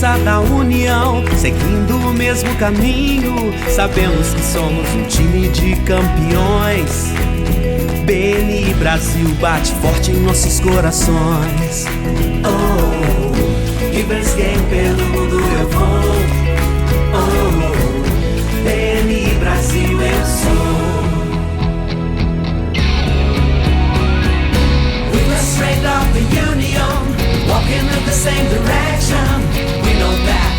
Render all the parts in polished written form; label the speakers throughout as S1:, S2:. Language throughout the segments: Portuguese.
S1: força da união, seguindo o mesmo caminho. Sabemos que somos um time de campeões. BNI Brasil bate forte em nossos corações. Oh, Givers Game pelo mundo eu vou. Oh, BNI Brasil eu sou. Strength of the union, walking in the same direction. We know that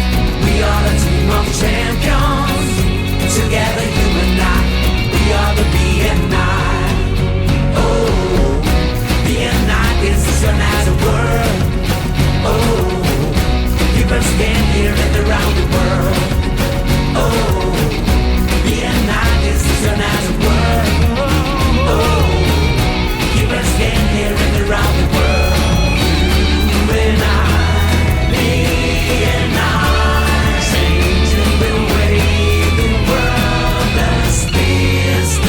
S1: we are a team of champions. Together you and I, we are the BNI. Oh, BNI, this is another world. Oh, people stand here and around the world. Oh, BNI, this is another world. Oh, people stand here and around the world. You and I, changing the way the world does business.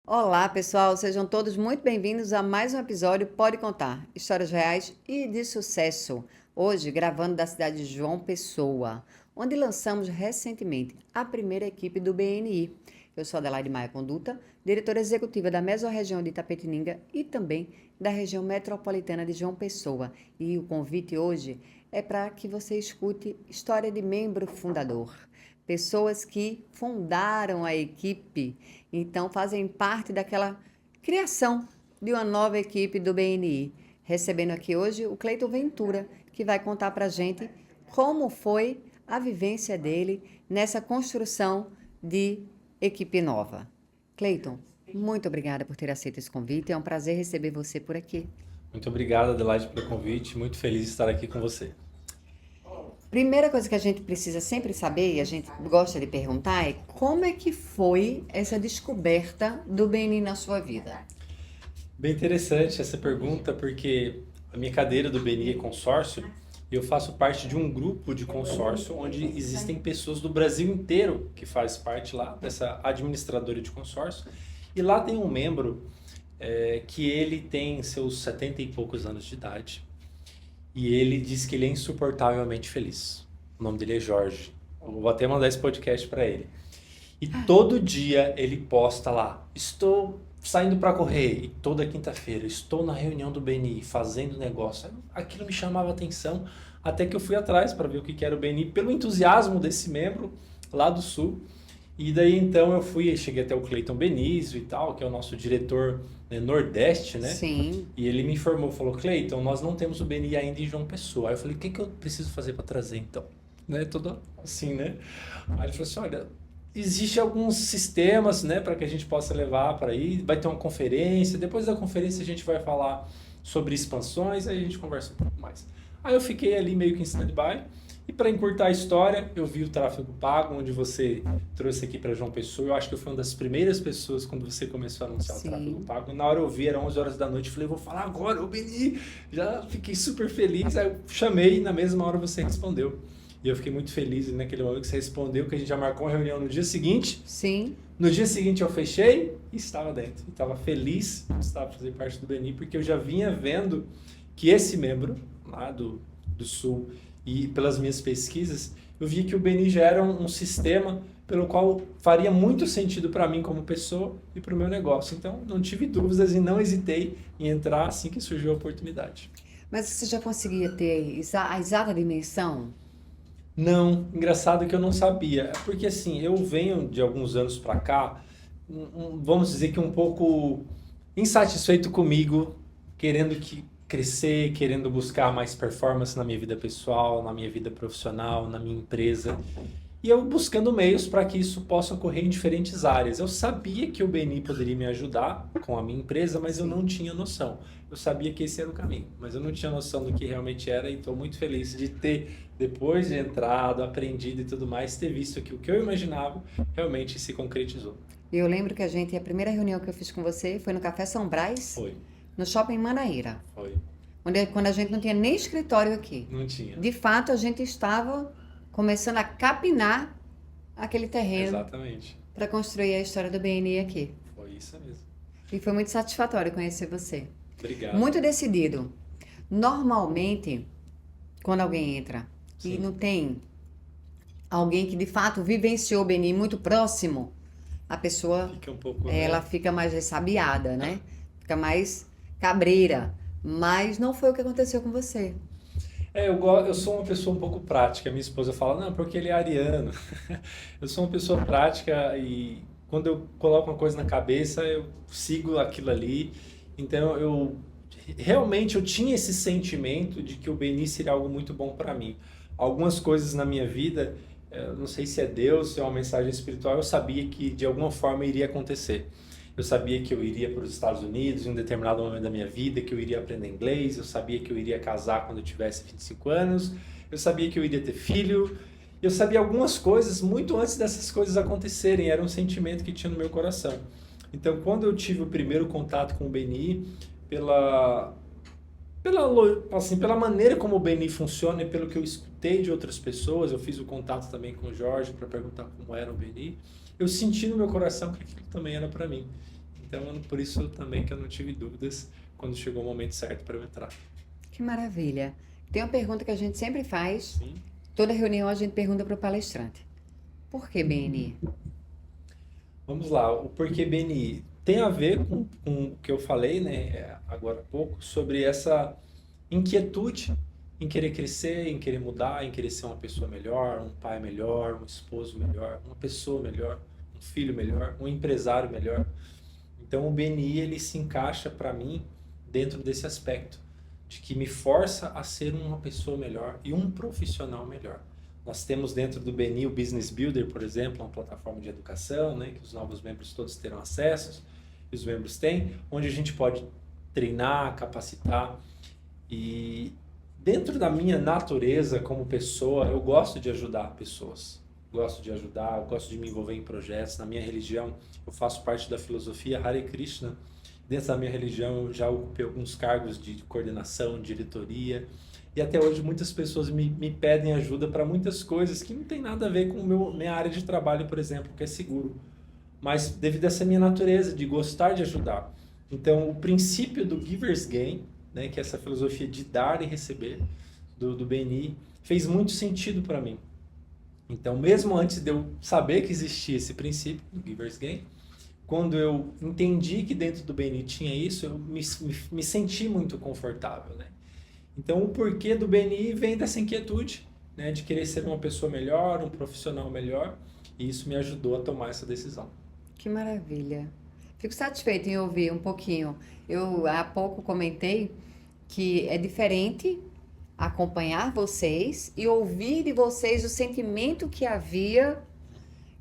S2: Olá pessoal, sejam todos muito bem-vindos a mais um episódio Pode Contar, histórias reais e de sucesso. Hoje gravando da cidade de João Pessoa, onde lançamos recentemente a primeira equipe do BNI. Eu sou Adelaide Maia Conduta, diretora executiva da Mesorregião de Itapetininga e também da região metropolitana de João Pessoa. E o convite hoje é para que você escute história de membro fundador. Pessoas que fundaram a equipe, então fazem parte daquela criação de uma nova equipe do BNI. Recebendo aqui hoje o Cleiton Ventura, que vai contar para a gente como foi a vivência dele nessa construção de equipe nova. Cleiton, muito obrigada por ter aceito esse convite. É um prazer receber você por aqui.
S3: Muito obrigado, Adelaide, pelo convite. Muito feliz de estar aqui com você.
S2: Primeira coisa que a gente precisa sempre saber, e a gente gosta de perguntar, é como é que foi essa descoberta do BNI na sua vida?
S3: Bem interessante essa pergunta, porque a minha cadeira do BNI é consórcio. Eu faço parte de um grupo de consórcio onde existem pessoas do Brasil inteiro que faz parte lá dessa administradora de consórcio. E lá tem um membro que ele tem seus 70 e poucos anos de idade. E ele diz que ele é insuportavelmente feliz. O nome dele é Jorge. Eu vou até mandar esse podcast para ele. E todo dia ele posta lá: estou saindo para correr, e toda quinta-feira estou na reunião do BNI fazendo negócio. Aquilo me chamava atenção, até que eu fui atrás para ver o que era o BNI, pelo entusiasmo desse membro lá do Sul. E daí então eu cheguei até o Cleiton Benício e tal, que é o nosso diretor, né, Nordeste, né?
S2: Sim.
S3: E ele me informou, falou: Cleiton, nós não temos o BNI ainda em João Pessoa. Aí eu falei: o que eu preciso fazer para trazer então? Né? Tudo assim, né? Aí ele falou assim: olha, existem alguns sistemas, né, para que a gente possa levar para aí, vai ter uma conferência, depois da conferência a gente vai falar sobre expansões, aí a gente conversa um pouco mais. Aí eu fiquei ali meio que em stand-by, e para encurtar a história, eu vi o Tráfego Pago, onde você trouxe aqui para João Pessoa. Eu acho que eu fui uma das primeiras pessoas quando você começou a anunciar
S2: Sim.
S3: o Tráfego Pago. Na hora eu vi, era 11 horas da noite, falei: vou falar agora, o BNI. Já fiquei super feliz, aí eu chamei, na mesma hora você respondeu. E eu fiquei muito feliz naquele momento que você respondeu, que a gente já marcou uma reunião no dia seguinte.
S2: Sim.
S3: No dia seguinte eu fechei e estava dentro. E estava feliz de estar fazendo parte do BNI, porque eu já vinha vendo que esse membro lá do Sul, e pelas minhas pesquisas, eu vi que o BNI já era um sistema pelo qual faria muito sentido para mim como pessoa e para o meu negócio. Então, não tive dúvidas e não hesitei em entrar assim que surgiu a oportunidade.
S2: Mas você já conseguia ter a exata dimensão?
S3: Não, engraçado que eu não sabia. Porque assim, eu venho de alguns anos para cá, vamos dizer que um pouco insatisfeito comigo, querendo crescer, querendo buscar mais performance na minha vida pessoal, na minha vida profissional, na minha empresa. E eu buscando meios para que isso possa ocorrer em diferentes áreas. Eu sabia que o BNI poderia me ajudar com a minha empresa, mas eu não tinha noção. Eu sabia que esse era o caminho, mas eu não tinha noção do que realmente era, e estou muito feliz de ter, depois de entrado, aprendido e tudo mais, ter visto que o que eu imaginava realmente se concretizou.
S2: Eu lembro que a primeira reunião que eu fiz com você foi no Café São Brás,
S3: Foi.
S2: no Shopping Manaíra.
S3: Foi.
S2: Quando a gente não tinha nem escritório aqui.
S3: Não tinha.
S2: De fato, a gente estava começando a capinar aquele terreno.
S3: Exatamente.
S2: Para construir a história do BNI aqui.
S3: Foi isso mesmo.
S2: E foi muito satisfatório conhecer você.
S3: Obrigado.
S2: Muito decidido. Normalmente, quando alguém entra e
S3: Sim.
S2: não tem alguém que de fato vivenciou o Beni muito próximo, a pessoa
S3: Fica um pouco,
S2: ela
S3: né?
S2: fica mais ressabiada, né? Fica mais cabreira. Mas não foi o que aconteceu com você.
S3: Eu sou uma pessoa um pouco prática. Minha esposa fala, não, porque ele é ariano. Eu sou uma pessoa prática e quando eu coloco uma coisa na cabeça, eu sigo aquilo ali. Então eu realmente eu tinha esse sentimento de que o Beni seria algo muito bom para mim. Algumas coisas na minha vida, não sei se é Deus, se é uma mensagem espiritual, eu sabia que de alguma forma iria acontecer. Eu sabia que eu iria para os Estados Unidos em um determinado momento da minha vida, que eu iria aprender inglês, eu sabia que eu iria casar quando eu tivesse 25 anos, eu sabia que eu iria ter filho, eu sabia algumas coisas muito antes dessas coisas acontecerem, era um sentimento que tinha no meu coração. Então, quando eu tive o primeiro contato com o Beni, pela, pela maneira como o Beni funciona e pelo que eu escutei de outras pessoas, eu fiz o contato também com o Jorge para perguntar como era o Beni, eu senti no meu coração que aquilo também era para mim. Então, por isso também que eu não tive dúvidas quando chegou o momento certo para eu entrar.
S2: Que maravilha. Tem uma pergunta que a gente sempre faz.
S3: Sim.
S2: Toda reunião a gente pergunta para o palestrante. Por que BNI?
S3: Vamos lá, o porquê BNI tem a ver com o que eu falei, né, agora há pouco, sobre essa inquietude em querer crescer, em querer mudar, em querer ser uma pessoa melhor, um pai melhor, um esposo melhor, uma pessoa melhor, um filho melhor, um empresário melhor. Então o BNI ele se encaixa para mim dentro desse aspecto, de que me força a ser uma pessoa melhor e um profissional melhor. Nós temos dentro do BNI o Business Builder, por exemplo, uma plataforma de educação, né, que os novos membros todos terão acesso, e os membros têm, onde a gente pode treinar, capacitar. E dentro da minha natureza como pessoa, eu gosto de ajudar pessoas. Gosto de ajudar, gosto de me envolver em projetos. Na minha religião, eu faço parte da filosofia Hare Krishna. Dentro da minha religião, eu já ocupei alguns cargos de coordenação, diretoria. E até hoje muitas pessoas me pedem ajuda para muitas coisas que não tem nada a ver com minha área de trabalho, por exemplo, que é seguro. Mas devido a essa minha natureza de gostar de ajudar. Então, o princípio do Giver's Gain, né, que é essa filosofia de dar e receber do BNI, fez muito sentido para mim. Então, mesmo antes de eu saber que existia esse princípio do Giver's Gain, quando eu entendi que dentro do BNI tinha isso, eu me senti muito confortável, né? Então, o porquê do BNI vem dessa inquietude, né, de querer ser uma pessoa melhor, um profissional melhor, e isso me ajudou a tomar essa decisão.
S2: Que maravilha. Fico satisfeita em ouvir um pouquinho. Eu há pouco comentei que é diferente acompanhar vocês e ouvir de vocês o sentimento que havia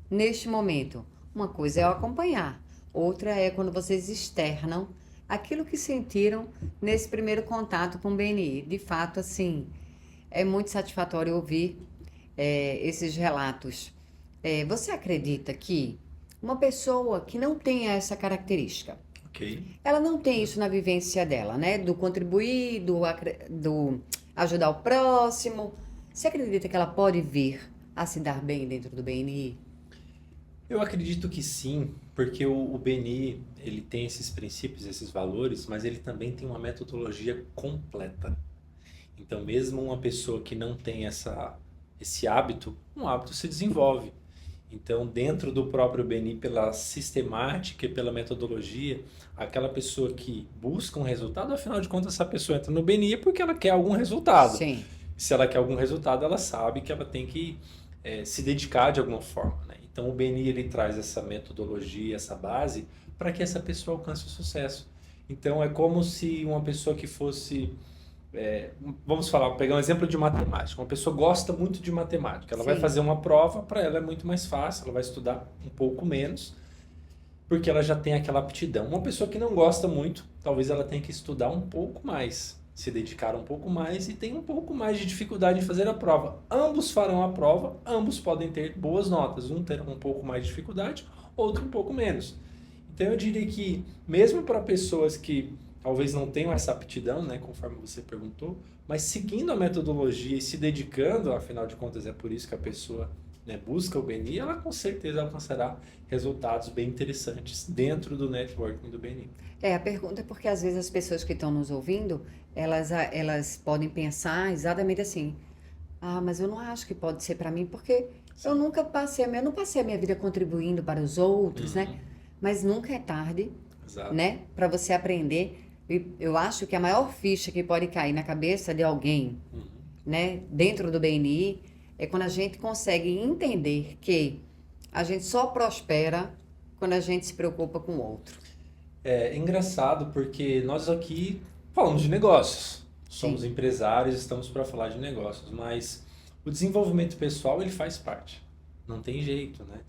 S2: neste momento. Uma coisa é eu acompanhar, outra é quando vocês externam aquilo que sentiram nesse primeiro contato com o BNI. De fato, assim, é muito satisfatório ouvir esses relatos. Você acredita que uma pessoa que não tenha essa característica,
S3: Ok?
S2: ela não tem isso na vivência dela, né? Do contribuir, do ajudar o próximo. Você acredita que ela pode vir a se dar bem dentro do BNI?
S3: Eu acredito que sim, porque o BNI, ele tem esses princípios, esses valores, mas ele também tem uma metodologia completa. Então, mesmo uma pessoa que não tem esse hábito, um hábito se desenvolve. Então, dentro do próprio BNI, pela sistemática e pela metodologia, aquela pessoa que busca um resultado, afinal de contas, essa pessoa entra no BNI porque ela quer algum resultado.
S2: Sim.
S3: Se ela quer algum resultado, ela sabe que ela tem que se dedicar de alguma forma, né? Então, o BNI ele traz essa metodologia, essa base, para que essa pessoa alcance o sucesso. Então, é como se uma pessoa que fosse... vamos pegar um exemplo de matemática. Uma pessoa gosta muito de matemática. Ela vai
S2: Sim.
S3: fazer uma prova, para ela é muito mais fácil, ela vai estudar um pouco menos, porque ela já tem aquela aptidão. Uma pessoa que não gosta muito, talvez ela tenha que estudar um pouco mais, se dedicar um pouco mais e tem um pouco mais de dificuldade em fazer a prova. Ambos farão a prova, ambos podem ter boas notas. Um terá um pouco mais de dificuldade, outro um pouco menos. Então eu diria que mesmo para pessoas que talvez não tenham essa aptidão, né, conforme você perguntou, mas seguindo a metodologia e se dedicando, afinal de contas é por isso que a pessoa né, busca o BNI, ela com certeza alcançará resultados bem interessantes dentro do networking do BNI.
S2: A pergunta é porque às vezes as pessoas que estão nos ouvindo, elas podem pensar exatamente assim: ah, mas eu não acho que pode ser para mim, porque eu nunca passei, eu não passei a minha vida contribuindo para os outros, né? Mas nunca é tarde,
S3: Exato.
S2: né? Para você aprender. E eu acho que a maior ficha que pode cair na cabeça de alguém, né, dentro do BNI, é quando a gente consegue entender que a gente só prospera quando a gente se preocupa com o outro.
S3: É engraçado porque nós aqui falamos de negócios, somos empresários, estamos para falar de negócios, mas o desenvolvimento pessoal ele faz parte, não tem jeito, né?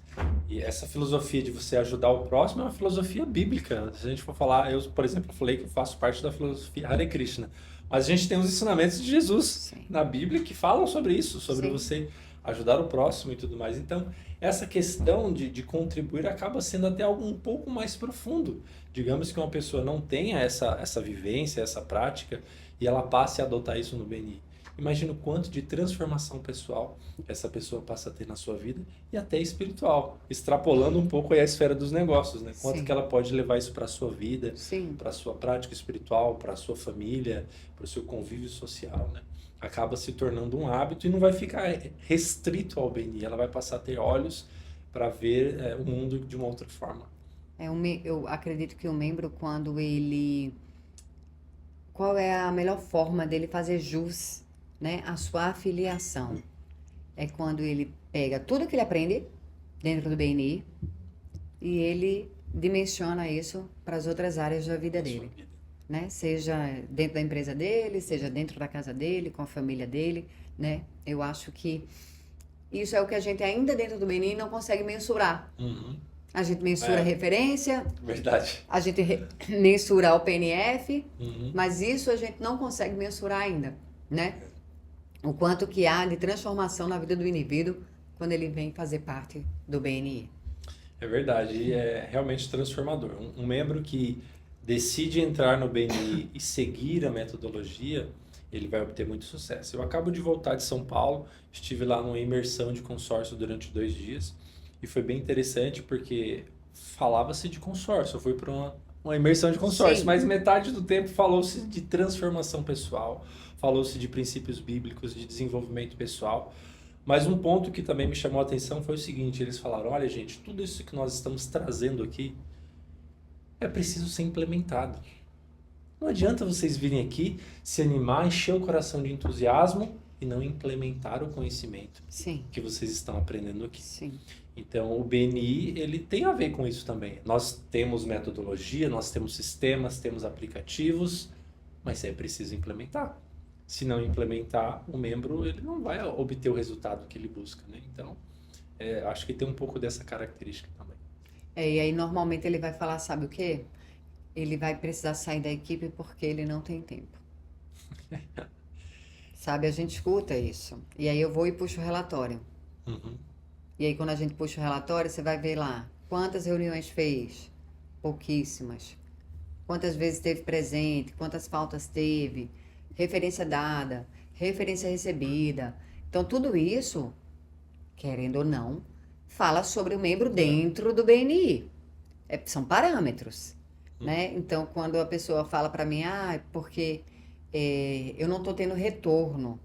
S3: E essa filosofia de você ajudar o próximo é uma filosofia bíblica. Se a gente for falar, eu, por exemplo, falei que eu faço parte da filosofia Hare Krishna, mas a gente tem os ensinamentos de Jesus na Bíblia que falam sobre isso, sobre você ajudar o próximo e tudo mais. Então, essa questão de contribuir acaba sendo até algo um pouco mais profundo. Digamos que uma pessoa não tenha essa vivência, essa prática, e ela passe a adotar isso no BNI. Imagina o quanto de transformação pessoal essa pessoa passa a ter na sua vida e até espiritual, extrapolando um pouco aí a esfera dos negócios, né? Quanto que ela pode levar isso para a sua vida, para a sua prática espiritual, para a sua família, para o seu convívio social, né? Acaba se tornando um hábito e não vai ficar restrito ao BNI, ela vai passar a ter olhos para ver o mundo de uma outra forma.
S2: Eu acredito que o membro, quando ele... Qual é a melhor forma dele fazer jus, né, a sua afiliação? É quando ele pega tudo que ele aprende dentro do BNI e ele dimensiona isso para as outras áreas da vida dele, né? Seja dentro da empresa dele, seja dentro da casa dele, com a família dele, né? Eu acho que isso é o que a gente ainda dentro do BNI não consegue mensurar. A gente mensura referência,
S3: verdade.
S2: A gente mensura o PNF, mas isso a gente não consegue mensurar ainda, né? O quanto que há de transformação na vida do indivíduo quando ele vem fazer parte do BNI.
S3: É verdade, e é realmente transformador. Um membro que decide entrar no BNI e seguir a metodologia, ele vai obter muito sucesso. Eu acabo de voltar de São Paulo, estive lá numa imersão de consórcio durante 2 dias, e foi bem interessante porque falava-se de consórcio. Eu fui para uma imersão de consórcio, mas metade do tempo falou-se de transformação pessoal, falou-se de princípios bíblicos, de desenvolvimento pessoal. Mas um ponto que também me chamou a atenção foi o seguinte: eles falaram, olha gente, tudo isso que nós estamos trazendo aqui é preciso ser implementado. Não adianta vocês virem aqui, se animar, encher o coração de entusiasmo e não implementar o conhecimento que vocês estão aprendendo aqui. Então, o BNI, ele tem a ver com isso também. Nós temos metodologia, nós temos sistemas, temos aplicativos, mas é preciso implementar. Se não implementar, o membro ele não vai obter o resultado que ele busca, né? Então, acho que tem um pouco dessa característica também.
S2: E aí, normalmente, ele vai falar, sabe o quê? Ele vai precisar sair da equipe porque ele não tem tempo. Sabe, a gente escuta isso. E aí eu vou e puxo o relatório. E aí, quando a gente puxa o relatório, você vai ver lá quantas reuniões fez. Pouquíssimas. Quantas vezes esteve presente, quantas faltas teve, referência dada, referência recebida. Então, tudo isso, querendo ou não, fala sobre o membro dentro do BNI. São parâmetros, né? Então, quando a pessoa fala para mim, porque eu não estou tendo retorno.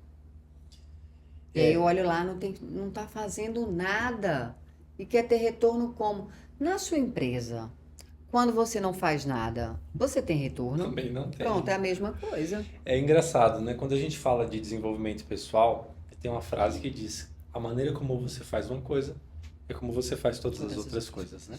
S2: E aí eu olho lá, não está fazendo nada. E quer ter retorno como? Na sua empresa, quando você não faz nada, você tem retorno?
S3: Também não tem.
S2: Pronto, é a mesma coisa.
S3: É engraçado, né? Quando a gente fala de desenvolvimento pessoal, tem uma frase que diz: a maneira como você faz uma coisa é como você faz todas as outras coisas, né?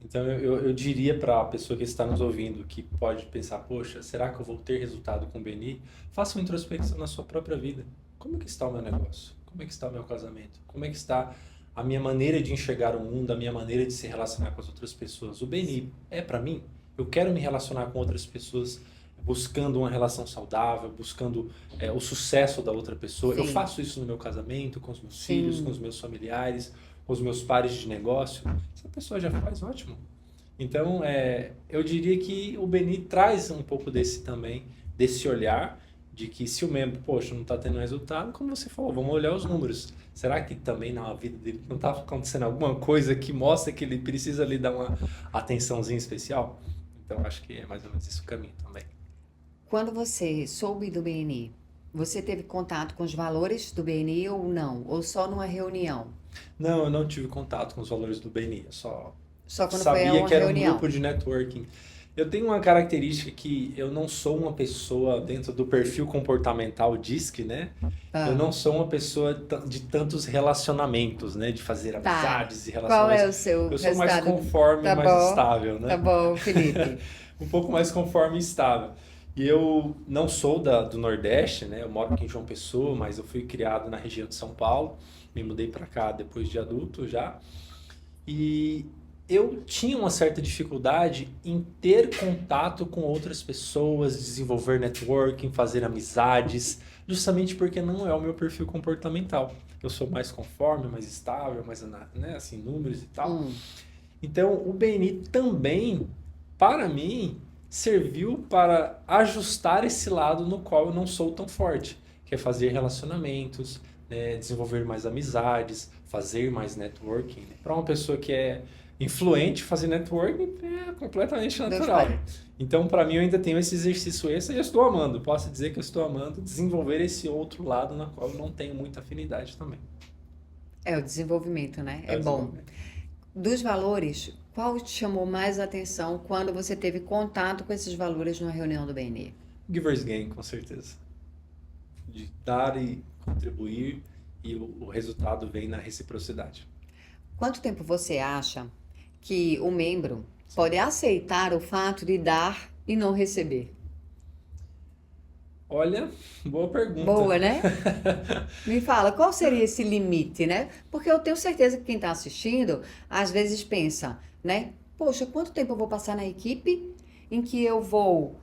S3: Então eu diria para a pessoa que está nos ouvindo, que pode pensar, poxa, será que eu vou ter resultado com o BNI? Faça uma introspecção na sua própria vida. Como é que está o meu negócio? Como é que está o meu casamento? Como é que está a minha maneira de enxergar o mundo, a minha maneira de se relacionar com as outras pessoas? O BNI é para mim? Eu quero me relacionar com outras pessoas buscando uma relação saudável, buscando o sucesso da outra pessoa. Eu faço isso no meu casamento, com os meus filhos, com os meus familiares, com os meus pares de negócio. Se a pessoa já faz, ótimo. Então, eu diria que o BNI traz um pouco desse também, desse olhar de que se o membro, poxa, não está tendo resultado, como você falou, vamos olhar os números. Será que também na vida dele não está acontecendo alguma coisa que mostra que ele precisa lhe dar uma atençãozinha especial? Então, acho que é mais ou menos esse o caminho também.
S2: Quando você soube do BNI, você teve contato com os valores do BNI ou não? Ou só numa reunião?
S3: Não, eu não tive contato com os valores do BNI, eu só
S2: Só quando foi a
S3: sabia
S2: uma
S3: que era um
S2: reunião?
S3: grupo de networking. Eu tenho uma característica que eu não sou uma pessoa dentro do perfil comportamental DISC, né? Eu
S2: Ah,
S3: não sou uma pessoa de tantos relacionamentos, né? De fazer
S2: tá.
S3: amizades e
S2: Qual é
S3: relacionamentos.
S2: o seu
S3: Eu sou mais
S2: resultado?
S3: conforme,
S2: Tá
S3: mais
S2: bom,
S3: estável,
S2: tá
S3: né?
S2: bom, Felipe.
S3: Um pouco mais conforme e estável. E eu não sou do Nordeste, né? Eu moro aqui em João Pessoa, mas eu fui criado na região de São Paulo. Me mudei para cá depois de adulto já. E eu tinha uma certa dificuldade em ter contato com outras pessoas, desenvolver networking, fazer amizades, justamente porque não é o meu perfil comportamental. Eu sou mais conforme, mais estável, mais, né, assim, números e tal.
S2: Hum,
S3: Então, o BNI também, para mim, serviu para ajustar esse lado no qual eu não sou tão forte, que é fazer relacionamentos, né, desenvolver mais amizades, fazer mais networking. Né? Para uma pessoa que é influente, fazer networking é completamente
S2: Deus
S3: natural.
S2: pai.
S3: Então, para mim, eu ainda tenho esse exercício extra e eu estou amando. Posso dizer que eu estou amando desenvolver esse outro lado na qual eu não tenho muita afinidade também.
S2: É o desenvolvimento, né?
S3: É
S2: É
S3: o
S2: bom.
S3: desenvolvimento.
S2: Dos valores, qual te chamou mais atenção quando você teve contato com esses valores numa reunião do BNI?
S3: Givers Gain, com certeza. De dar e contribuir e o resultado vem na reciprocidade.
S2: Quanto tempo você acha que o membro pode aceitar o fato de dar e não receber?
S3: Olha, boa pergunta.
S2: Boa, né? Me fala, qual seria esse limite, né? Porque eu tenho certeza que quem está assistindo, às vezes pensa, né? Poxa, quanto tempo eu vou passar na equipe em que eu vou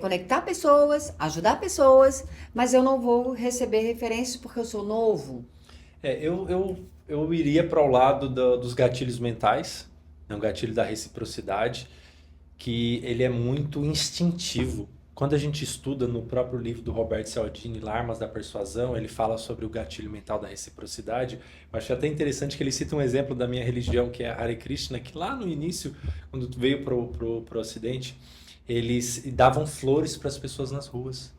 S2: conectar pessoas, ajudar pessoas, mas eu não vou receber referências porque eu sou novo?
S3: Eu iria para o lado dos gatilhos mentais, né, o gatilho da reciprocidade, que ele é muito instintivo. Quando a gente estuda no próprio livro do Roberto Cialdini, Armas da Persuasão, ele fala sobre o gatilho mental da reciprocidade. Eu achei até interessante que ele cita um exemplo da minha religião, que é a Hare Krishna, que lá no início, quando veio pro Ocidente, eles davam flores para as pessoas nas ruas.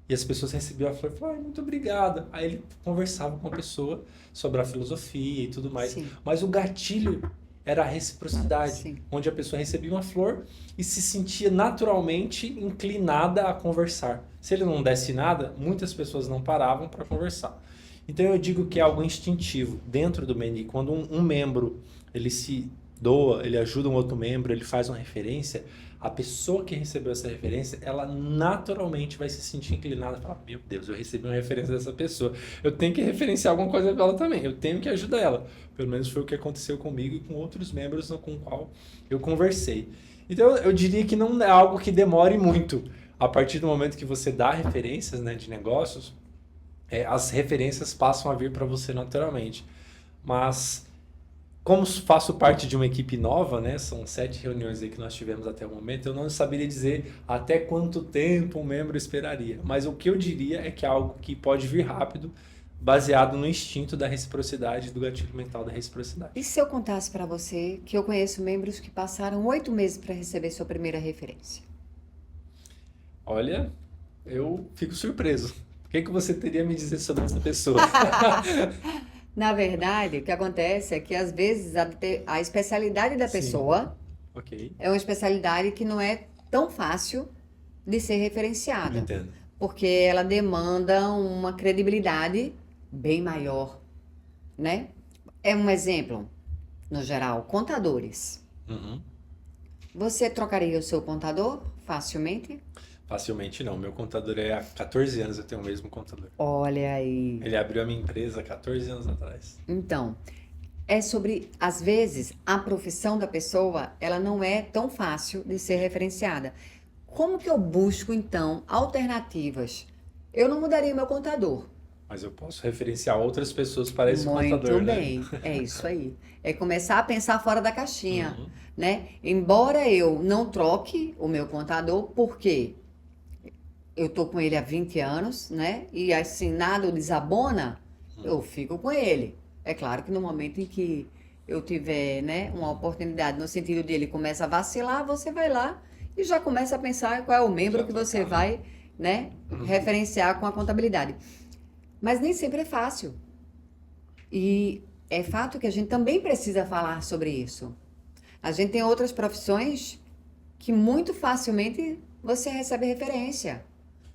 S3: E as pessoas recebiam a flor e falavam, muito obrigada. Aí ele conversava com a pessoa sobre a filosofia e tudo mais.
S2: Sim,
S3: Mas o gatilho era a reciprocidade,
S2: sim.
S3: onde a pessoa recebia uma flor e se sentia naturalmente inclinada a conversar. Se ele não desse nada, muitas pessoas não paravam para conversar. Então eu digo que é algo instintivo dentro do BNI. Quando um membro ele se doa, ele ajuda um outro membro, ele faz uma referência, a pessoa que recebeu essa referência, ela naturalmente vai se sentir inclinada a falar, meu Deus, eu recebi uma referência dessa pessoa, eu tenho que referenciar alguma coisa para ela também, eu tenho que ajudar ela. Pelo menos foi o que aconteceu comigo e com outros membros com o qual eu conversei. Então eu diria que não é algo que demore muito. A partir do momento que você dá referências, né, de negócios, as referências passam a vir para você naturalmente. Mas como faço parte de uma equipe nova, né? São 7 reuniões aí que nós tivemos até o momento, eu não saberia dizer até quanto tempo um membro esperaria. Mas o que eu diria é que é algo que pode vir rápido, baseado no instinto da reciprocidade, do gatilho mental da reciprocidade.
S2: E se eu contasse para você que eu conheço membros que passaram 8 meses para receber sua primeira referência?
S3: Olha, eu fico surpreso. O que você teria a me dizer sobre essa pessoa?
S2: Na verdade, o que acontece é que às vezes a especialidade da
S3: Sim,
S2: pessoa
S3: ok,
S2: é uma especialidade que não é tão fácil de ser referenciada,
S3: entendo.
S2: porque ela demanda uma credibilidade bem maior, né? É um exemplo, no geral, contadores.
S3: Uhum.
S2: Você trocaria o seu contador facilmente?
S3: Facilmente não. Meu contador é há 14 anos, eu tenho o mesmo contador.
S2: Olha aí.
S3: Ele abriu a minha empresa há 14 anos atrás.
S2: Então, é sobre, às vezes, a profissão da pessoa, ela não é tão fácil de ser referenciada. Como que eu busco, então, alternativas? Eu não mudaria meu contador.
S3: Mas eu posso referenciar outras pessoas para esse
S2: Muito
S3: contador, né?
S2: bem, é isso aí. É começar a pensar fora da caixinha,
S3: Uhum.
S2: né? Embora eu não troque o meu contador, por quê? eu tô com ele há 20 anos, né? E assim, nada o desabona, eu fico com ele. É claro que no momento em que eu tiver, né, uma oportunidade no sentido de ele começa a vacilar, você vai lá e já começa a pensar qual é o membro
S3: Já
S2: que você
S3: trocar, né?
S2: vai, né, referenciar com a contabilidade. Mas nem sempre é fácil. E é fato que a gente também precisa falar sobre isso. A gente tem outras profissões que muito facilmente você recebe referência.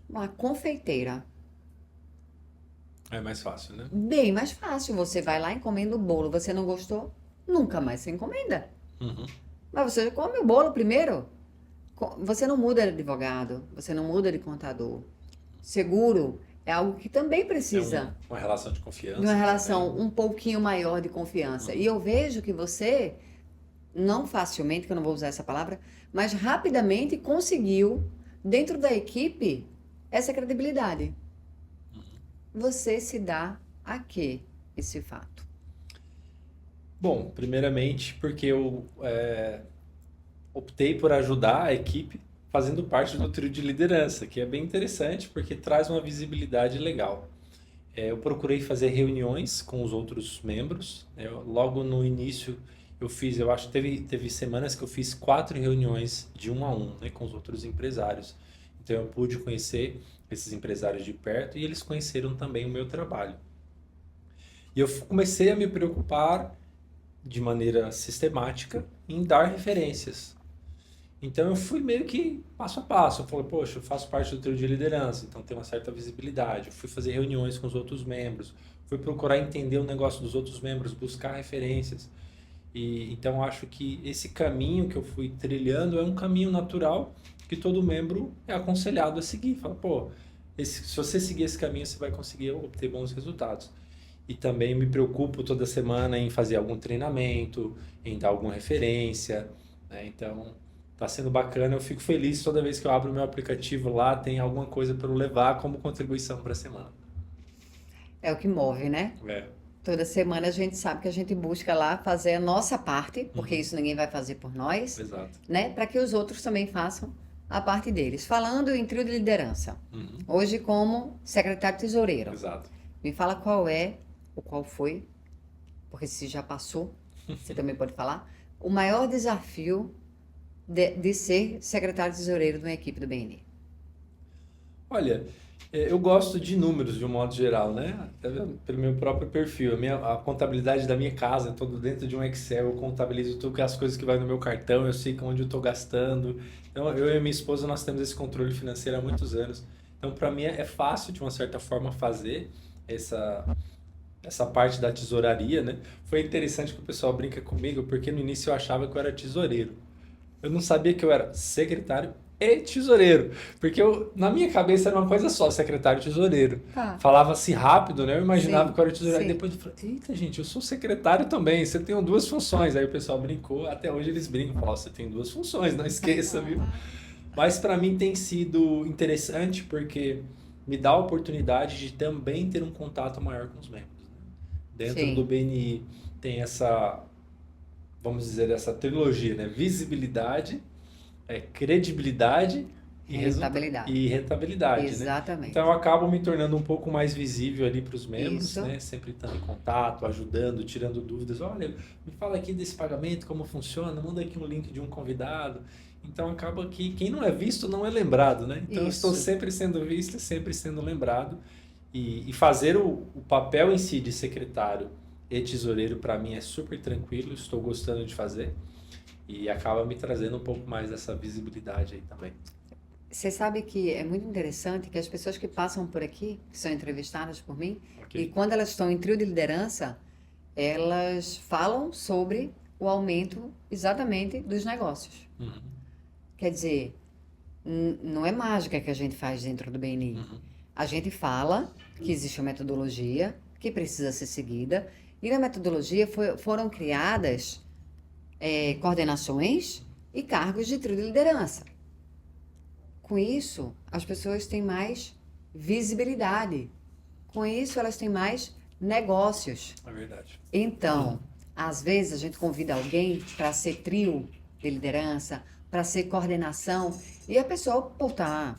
S2: Uma confeiteira,
S3: É mais fácil, né?
S2: bem mais fácil. Você vai lá, encomenda o bolo. Você não gostou? Nunca mais você encomenda.
S3: Uhum.
S2: Mas você come o bolo primeiro. Você não muda de advogado, você não muda de contador. Seguro é algo que também
S3: É
S2: precisa
S3: uma relação de confiança
S2: de uma
S3: também.
S2: relação um pouquinho maior de confiança. E eu vejo que você, não facilmente, que eu não vou usar essa palavra, mas rapidamente conseguiu, dentro da equipe, essa credibilidade. Você se dá a quê esse fato?
S3: Bom, primeiramente porque eu optei por ajudar a equipe fazendo parte do trio de liderança, que é bem interessante porque traz uma visibilidade legal. Eu procurei fazer reuniões com os outros membros. Logo no início eu fiz, eu acho que teve semanas que eu fiz 4 reuniões de 1 a 1, né, com os outros empresários. Então eu pude conhecer esses empresários de perto e eles conheceram também o meu trabalho. E eu comecei a me preocupar de maneira sistemática em dar referências. Então eu fui meio que passo a passo. Eu falei, poxa, eu faço parte do trio de liderança, então tem uma certa visibilidade. Eu fui fazer reuniões com os outros membros, fui procurar entender o negócio dos outros membros, buscar referências. E então acho que esse caminho que eu fui trilhando é um caminho natural que todo membro é aconselhado a seguir. Fala, pô, se você seguir esse caminho, você vai conseguir obter bons resultados. E também me preocupo toda semana em fazer algum treinamento, em dar alguma referência, né? Então, tá sendo bacana. Eu fico feliz toda vez que eu abro o meu aplicativo lá, tem alguma coisa para eu levar como contribuição para a semana.
S2: É o que move, né?
S3: É,
S2: Toda semana a gente sabe que a gente busca lá fazer a nossa parte, porque isso ninguém vai fazer por nós,
S3: exato.
S2: né? Para que os outros também façam a parte deles. Falando em trio de liderança,
S3: Uhum,
S2: hoje como secretário tesoureiro,
S3: exato.
S2: me fala qual é, ou qual foi, porque se já passou, você também pode falar, o maior desafio de ser secretário tesoureiro de uma equipe do BNI.
S3: Olha, eu gosto de números de um modo geral, né? Até pelo meu próprio perfil. A contabilidade da minha casa é toda dentro de um Excel. Eu contabilizo tudo as coisas que vai no meu cartão, eu sei onde eu estou gastando. Então, eu e minha esposa, nós temos esse controle financeiro há muitos anos. Então, para mim, é fácil, de uma certa forma, fazer essa parte da tesouraria, né? Foi interessante que o pessoal brinca comigo, porque no início eu achava que eu era tesoureiro. Eu não sabia que eu era secretário e tesoureiro, porque na minha cabeça era uma coisa só, secretário e tesoureiro.
S2: Tá.
S3: Falava-se rápido, né? Eu imaginava
S2: Sim,
S3: que eu era tesoureiro. Aí
S2: sim.
S3: depois eu falei, eita, gente, eu sou secretário também, você tem 2 funções. Aí o pessoal brincou, até hoje eles brincam, falam, você tem 2 funções, não esqueça, viu? Mas para mim tem sido interessante porque me dá a oportunidade de também ter um contato maior com os membros, né? Dentro do
S2: Sim,
S3: BNI tem essa, vamos dizer, essa trilogia, né? Visibilidade, credibilidade
S2: rentabilidade.
S3: e rentabilidade, né?
S2: Exatamente.
S3: Então eu acabo me tornando um pouco mais visível ali para os membros,
S2: Isso.
S3: né? Sempre estando em contato, ajudando, tirando dúvidas. Olha, me fala aqui desse pagamento, como funciona, manda aqui um link de um convidado. Então acaba que quem não é visto não é lembrado, né? Então eu estou
S2: Isso.
S3: sempre sendo visto e sempre sendo lembrado. E fazer o papel em si de secretário e tesoureiro para mim é super tranquilo, estou gostando de fazer. E acaba me trazendo um pouco mais dessa visibilidade aí também.
S2: Você sabe que é muito interessante que as pessoas que passam por aqui, que são entrevistadas por mim,
S3: Ok?
S2: e quando elas estão em trio de liderança, elas falam sobre o aumento exatamente dos negócios.
S3: Uhum,
S2: Quer dizer, não é mágica que a gente faz dentro do BNI.
S3: uhum,
S2: A gente fala que existe uma metodologia que precisa ser seguida, e na metodologia foram criadas coordenações e cargos de trio de liderança. Com isso, as pessoas têm mais visibilidade. Com isso, elas têm mais negócios.
S3: é verdade.
S2: Então, às vezes a gente convida alguém para ser trio de liderança, para ser coordenação, e a pessoa, pô, tá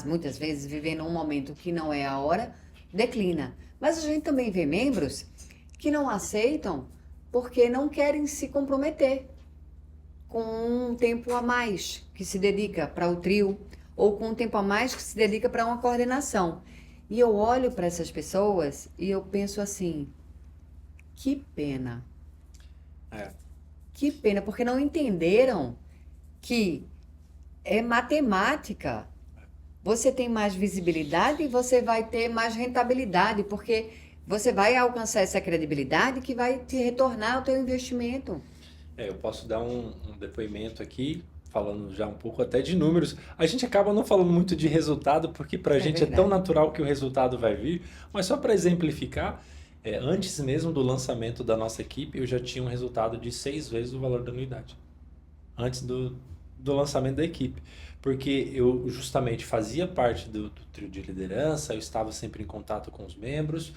S2: muitas vezes, vivendo um momento que não é a hora, declina. Mas a gente também vê membros que não aceitam porque não querem se comprometer com um tempo a mais que se dedica para o trio, ou com um tempo a mais que se dedica para uma coordenação. E eu olho para essas pessoas e eu penso assim, que pena.
S3: É.
S2: Que pena, porque não entenderam que é matemática. Você tem mais visibilidade e você vai ter mais rentabilidade, porque você vai alcançar essa credibilidade que vai te retornar o teu investimento.
S3: Eu posso dar um depoimento aqui, falando já um pouco até de números. A gente acaba não falando muito de resultado, porque para a gente é tão
S2: verdade.
S3: natural que o resultado vai vir, mas só para exemplificar, antes mesmo do lançamento da nossa equipe, eu já tinha um resultado de 6 vezes o valor da anuidade. Antes do lançamento da equipe. Porque eu justamente fazia parte do trio de liderança, eu estava sempre em contato com os membros,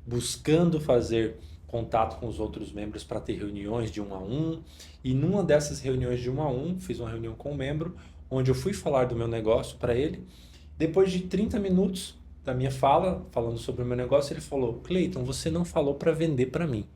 S3: buscando fazer contato com os outros membros para ter reuniões de 1 a 1. E numa dessas reuniões de 1 a 1, fiz uma reunião com um membro, onde eu fui falar do meu negócio para ele. Depois de 30 minutos da minha fala, falando sobre o meu negócio, ele falou: Cleiton, você não falou para vender para mim,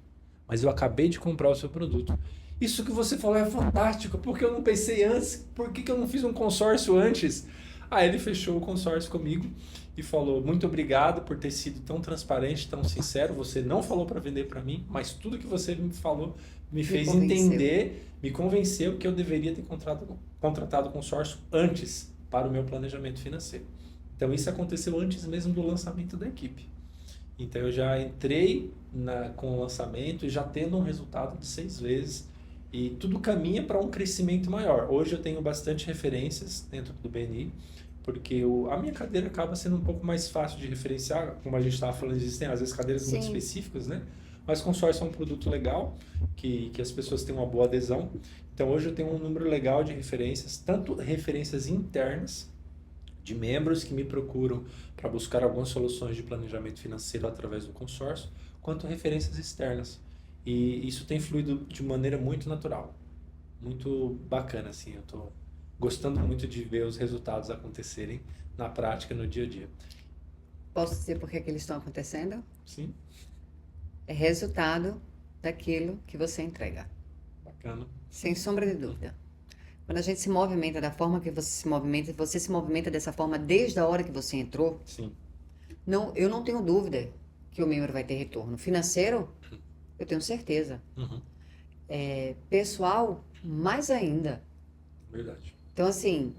S3: mas eu acabei de comprar o seu produto. Isso que você falou é fantástico, porque eu não pensei antes, por que eu não fiz um consórcio antes? Aí ele fechou o consórcio comigo e falou: muito obrigado por ter sido tão transparente, tão sincero. Você não falou para vender para mim, mas tudo que você me falou me fez entender, me convenceu que eu deveria ter contratado o consórcio antes para o meu planejamento financeiro. Então isso aconteceu antes mesmo do lançamento da equipe. Então eu já entrei com o lançamento e já tendo um resultado de 6 vezes. E tudo caminha para um crescimento maior. Hoje eu tenho bastante referências dentro do BNI, porque a minha cadeira acaba sendo um pouco mais fácil de referenciar. Como a gente estava falando, existem às vezes cadeiras muito específicas, né? Mas consórcio é um produto legal, que as pessoas têm uma boa adesão. Então hoje eu tenho um número legal de referências, tanto referências internas, de membros que me procuram para buscar algumas soluções de planejamento financeiro através do consórcio, quanto referências externas. E isso tem fluído de maneira muito natural, muito bacana, assim. Eu estou gostando muito de ver os resultados acontecerem na prática, no dia a dia.
S2: Posso dizer por que eles estão acontecendo?
S3: Sim,
S2: É resultado daquilo que você entrega.
S3: bacana.
S2: Sem sombra de dúvida. Quando a gente se movimenta da forma que você se movimenta dessa forma desde a hora que você entrou,
S3: Sim,
S2: eu não tenho dúvida que o membro vai ter retorno. Financeiro, eu tenho certeza.
S3: uhum,
S2: Pessoal, mais ainda.
S3: verdade.
S2: Então, assim,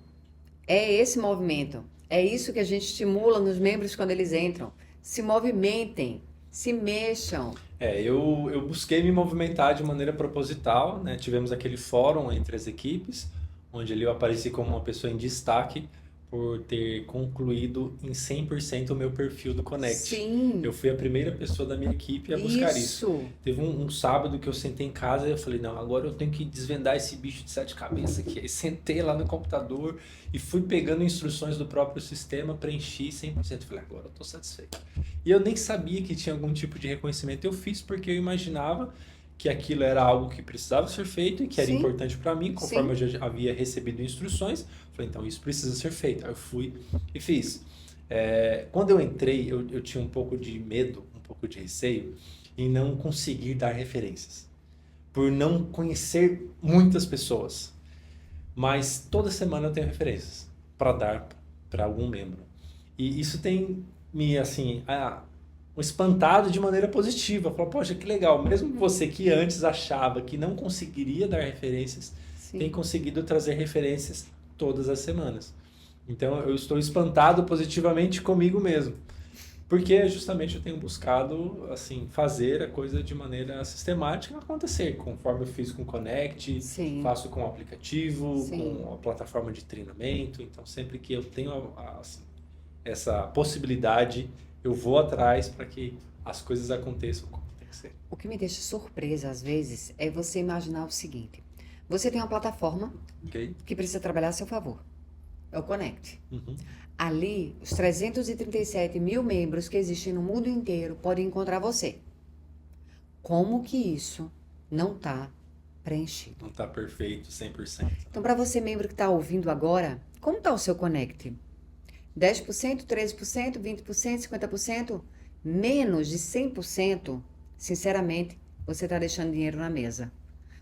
S2: é esse movimento. É isso que a gente estimula nos membros quando eles entram. Se movimentem, se mexam.
S3: Eu busquei me movimentar de maneira proposital, né? Tivemos aquele fórum entre as equipes, onde ali eu apareci como uma pessoa em destaque por ter concluído em 100% o meu perfil do Connect.
S2: Sim,
S3: Eu fui a primeira pessoa da minha equipe a buscar isso. Teve um sábado que eu sentei em casa e eu falei: não, agora eu tenho que desvendar esse bicho de 7 cabeças aqui. Aí sentei lá no computador e fui pegando instruções do próprio sistema, preenchi 100%. Falei: agora eu tô satisfeito. E eu nem sabia que tinha algum tipo de reconhecimento. Eu fiz porque eu imaginava que aquilo era algo que precisava ser feito e que era
S2: Sim.
S3: importante para mim, conforme
S2: Sim.
S3: eu já havia recebido instruções. Falei: então isso precisa ser feito. Aí eu fui e fiz. Quando eu entrei, eu tinha um pouco de medo, um pouco de receio em não conseguir dar referências, por não conhecer muitas pessoas. Mas toda semana eu tenho referências para dar para algum membro. E isso tem me, assim, espantado de maneira positiva. Falo: poxa, que legal. Mesmo você que antes achava que não conseguiria dar referências, tem
S2: Sim.
S3: conseguido trazer referências todas as semanas. Então eu estou espantado positivamente comigo mesmo, porque justamente eu tenho buscado assim fazer a coisa de maneira sistemática acontecer, conforme eu fiz com o Connect,
S2: Sim.
S3: faço com o aplicativo,
S2: Sim.
S3: com a plataforma de treinamento. Então sempre que eu tenho assim, essa possibilidade, eu vou atrás para que as coisas aconteçam como tem que ser.
S2: O que me deixa surpresa às vezes é você imaginar o seguinte: você tem uma plataforma
S3: Ok?
S2: que precisa trabalhar a seu favor. É o Connect.
S3: Uhum.
S2: Ali, os 337 mil membros que existem no mundo inteiro podem encontrar você. Como que isso não está preenchido?
S3: Não está perfeito 100%.
S2: Então, para você, membro que está ouvindo agora, como está o seu Connect? 10%, 13%, 20%, 50%, menos de 100%, sinceramente, você está deixando dinheiro na mesa.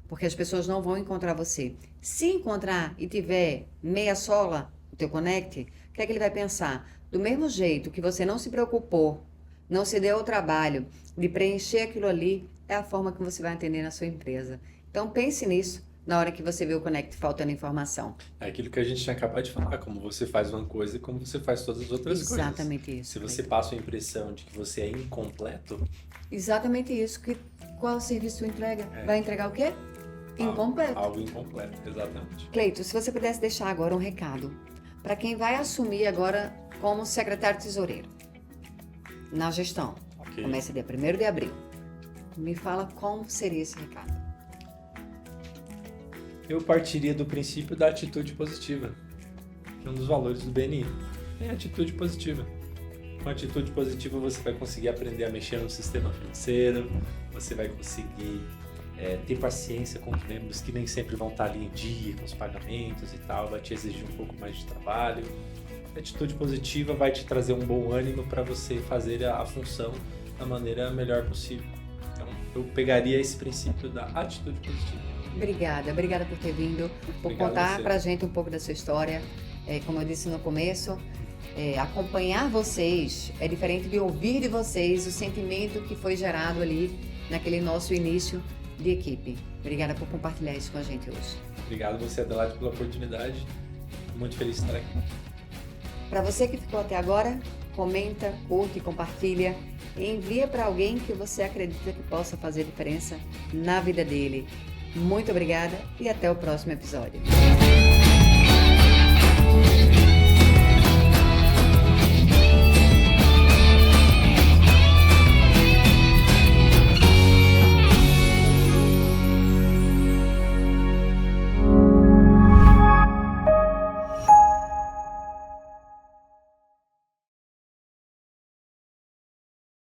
S2: Porque as pessoas não vão encontrar você. Se encontrar e tiver meia sola, o teu Connect, o que é que ele vai pensar? Do mesmo jeito que você não se preocupou, não se deu o trabalho de preencher aquilo ali, é a forma que você vai atender na sua empresa. Então pense nisso na hora que você vê o Connect faltando informação.
S3: É aquilo que a gente tinha acabado de falar, como você faz uma coisa e como você faz todas as outras coisas.
S2: Exatamente isso.
S3: Se você passa a impressão de que você é incompleto...
S2: Exatamente isso. Qual serviço tu entrega? Vai entregar o quê? Incompleto.
S3: Algo incompleto, exatamente.
S2: Cleito, se você pudesse deixar agora um recado para quem vai assumir agora como secretário tesoureiro na gestão.
S3: Okay.
S2: Começa dia 1º de abril. Me fala como seria esse recado.
S3: Eu partiria do princípio da atitude positiva, que é um dos valores do BNI. É a atitude positiva. Com atitude positiva você vai conseguir aprender a mexer no sistema financeiro, você vai conseguir ter paciência com os membros que nem sempre vão estar ali em dia com os pagamentos e tal, vai te exigir um pouco mais de trabalho. A atitude positiva vai te trazer um bom ânimo para você fazer a função da maneira melhor possível. Então, eu pegaria esse princípio da atitude positiva.
S2: Obrigada por ter vindo, por
S3: Obrigado
S2: contar pra gente um pouco da sua história. Como eu disse no começo, acompanhar vocês é diferente de ouvir de vocês o sentimento que foi gerado ali naquele nosso início de equipe. Obrigada por compartilhar isso com a gente hoje.
S3: Obrigado você, Adelaide, pela oportunidade. Muito feliz de estar aqui.
S2: Para você que ficou até agora, comenta, curte, compartilha e envia para alguém que você acredita que possa fazer diferença na vida dele. Muito obrigada e até o próximo episódio.